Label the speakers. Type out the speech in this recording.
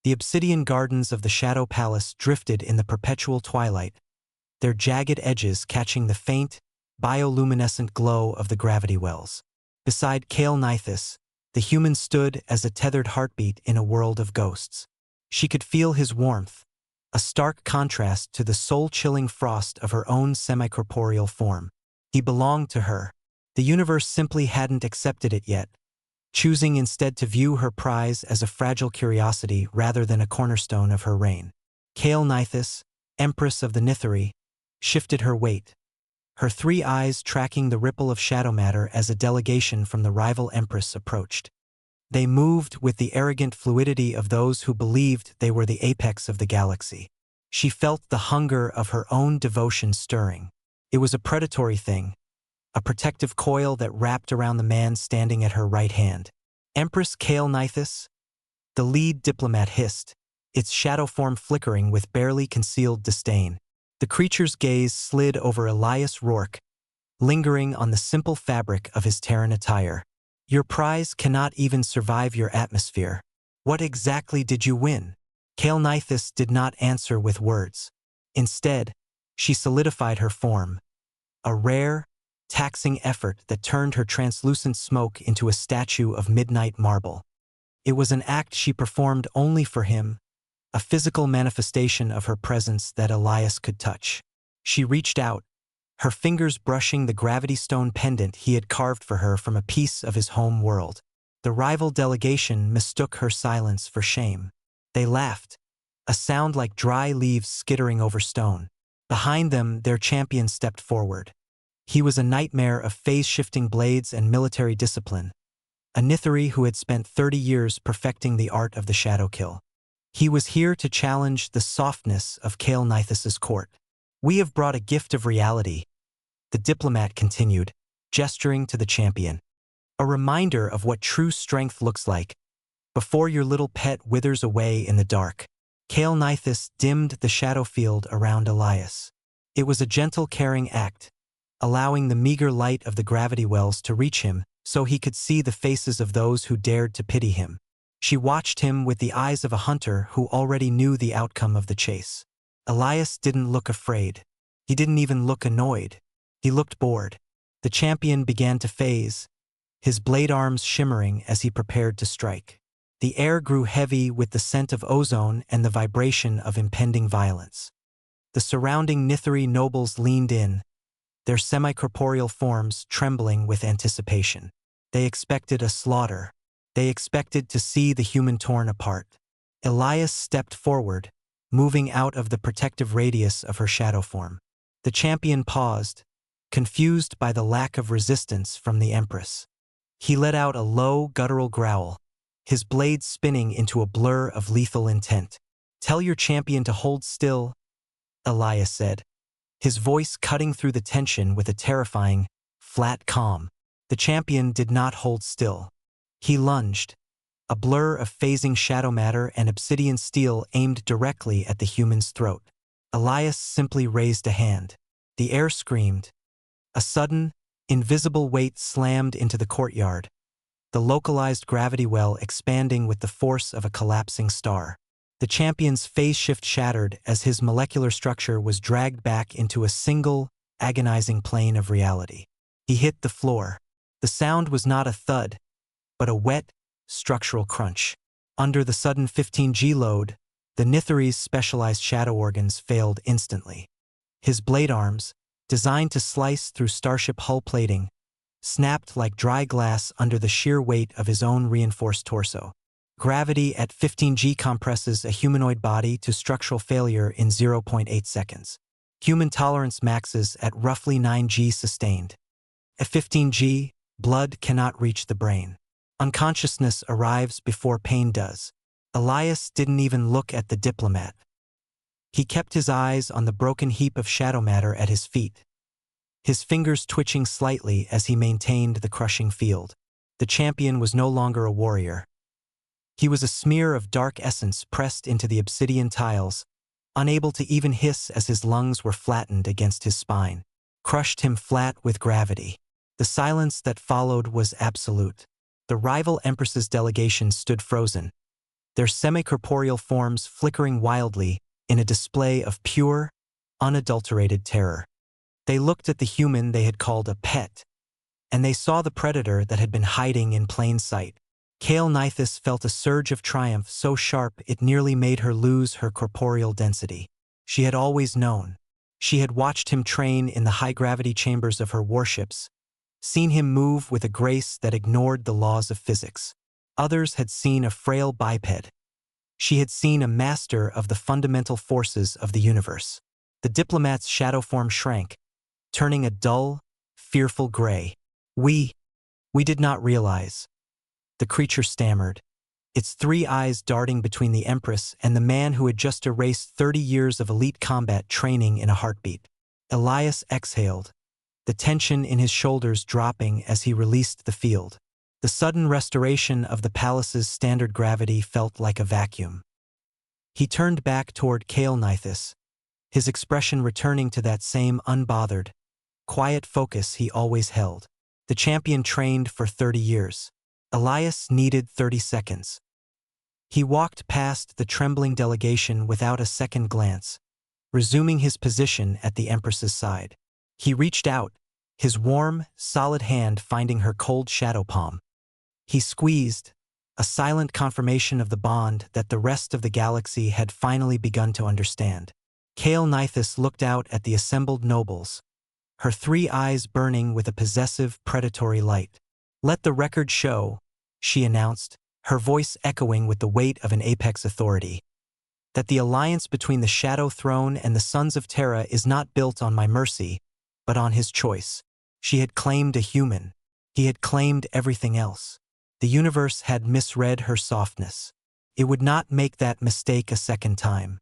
Speaker 1: The obsidian gardens of the Shadow Palace drifted in the perpetual twilight, their jagged edges catching the faint, bioluminescent glow of the gravity wells. Beside Cael Nithis, the human stood as a tethered heartbeat in a world of ghosts. She could feel his warmth, a stark contrast to the soul-chilling frost of her own semi-corporeal form. He belonged to her. The universe simply hadn't accepted it yet, choosing instead to view her prize as a fragile curiosity rather than a cornerstone of her reign. Cael Nithis, Empress of the Nithiri, shifted her weight, her three eyes tracking the ripple of shadow matter as a delegation from the rival Empress approached. They moved with the arrogant fluidity of those who believed they were the apex of the galaxy. She felt the hunger of her own devotion stirring. It was a predatory thing, a protective coil that wrapped around the man standing at her right hand. Empress Cael Nithis, the lead diplomat hissed, its shadow form flickering with barely concealed disdain. The creature's gaze slid over Elias Rourke, lingering on the simple fabric of his Terran attire. Your prize cannot even survive your atmosphere. What exactly did you win? Cael Nithis did not answer with words. Instead, she solidified her form, a rare, taxing effort that turned her translucent smoke into a statue of midnight marble. It was an act she performed only for him, a physical manifestation of her presence that Elias could touch. She reached out, her fingers brushing the gravity stone pendant he had carved for her from a piece of his home world. The rival delegation mistook her silence for shame. They laughed, a sound like dry leaves skittering over stone. Behind them, their champion stepped forward. He was a nightmare of phase-shifting blades and military discipline, a Nithiri who had spent 30 years perfecting the art of the shadow kill. He was here to challenge the softness of Cael Nithis's court. We have brought a gift of reality, the diplomat continued, gesturing to the champion. A reminder of what true strength looks like, before your little pet withers away in the dark. Cael Nithis dimmed the shadow field around Elias. It was a gentle, caring act, allowing the meager light of the gravity wells to reach him so he could see the faces of those who dared to pity him. She watched him with the eyes of a hunter who already knew the outcome of the chase. Elias didn't look afraid. He didn't even look annoyed. He looked bored. The champion began to phase, his blade arms shimmering as he prepared to strike. The air grew heavy with the scent of ozone and the vibration of impending violence. The surrounding Nithiri nobles leaned in, their semi-corporeal forms trembling with anticipation. They expected a slaughter. They expected to see the human torn apart. Elias stepped forward, moving out of the protective radius of her shadow form. The champion paused, confused by the lack of resistance from the Empress. He let out a low, guttural growl, his blades spinning into a blur of lethal intent. "Tell your champion to hold still," Elias said, his voice cutting through the tension with a terrifying, flat calm. The champion did not hold still. He lunged, a blur of phasing shadow matter and obsidian steel aimed directly at the human's throat. Elias simply raised a hand. The air screamed. A sudden, invisible weight slammed into the courtyard, the localized gravity well expanding with the force of a collapsing star. The champion's phase shift shattered as his molecular structure was dragged back into a single, agonizing plane of reality. He hit the floor. The sound was not a thud, but a wet, structural crunch. Under the sudden 15G load, the Nithiri's specialized shadow organs failed instantly. His blade arms, designed to slice through starship hull plating, snapped like dry glass under the sheer weight of his own reinforced torso. Gravity at 15G compresses a humanoid body to structural failure in 0.8 seconds. Human tolerance maxes at roughly 9G sustained. At 15G, blood cannot reach the brain. Unconsciousness arrives before pain does. Elias didn't even look at the diplomat. He kept his eyes on the broken heap of shadow matter at his feet, his fingers twitching slightly as he maintained the crushing field. The champion was no longer a warrior. He was a smear of dark essence pressed into the obsidian tiles, unable to even hiss as his lungs were flattened against his spine, crushed him flat with gravity. The silence that followed was absolute. The rival Empress's delegation stood frozen, their semi-corporeal forms flickering wildly in a display of pure, unadulterated terror. They looked at the human they had called a pet, and they saw the predator that had been hiding in plain sight. Galactic felt a surge of triumph so sharp it nearly made her lose her corporeal density. She had always known. She had watched him train in the high-gravity chambers of her warships, seen him move with a grace that ignored the laws of physics. Others had seen a frail biped. She had seen a master of the fundamental forces of the universe. The diplomat's shadow form shrank, turning a dull, fearful gray. We did not realize. The creature stammered, its 3 eyes darting between the Empress and the man who had just erased 30 years of elite combat training in a heartbeat. Elias exhaled, the tension in his shoulders dropping as he released the field. The sudden restoration of the palace's standard gravity felt like a vacuum. He turned back toward Galactic, his expression returning to that same unbothered, quiet focus he always held. The champion trained for 30 years. Elias needed 30 seconds. He walked past the trembling delegation without a second glance, resuming his position at the Empress's side. He reached out, his warm, solid hand finding her cold shadow palm. He squeezed, a silent confirmation of the bond that the rest of the galaxy had finally begun to understand. Galactic looked out at the assembled nobles, her 3 eyes burning with a possessive, predatory light. "Let the record show," she announced, her voice echoing with the weight of an apex authority, "that the alliance between the Shadow Throne and the Sons of Terra is not built on my mercy, but on his choice." She had claimed a human. He had claimed everything else. The universe had misread her softness. It would not make that mistake a second time.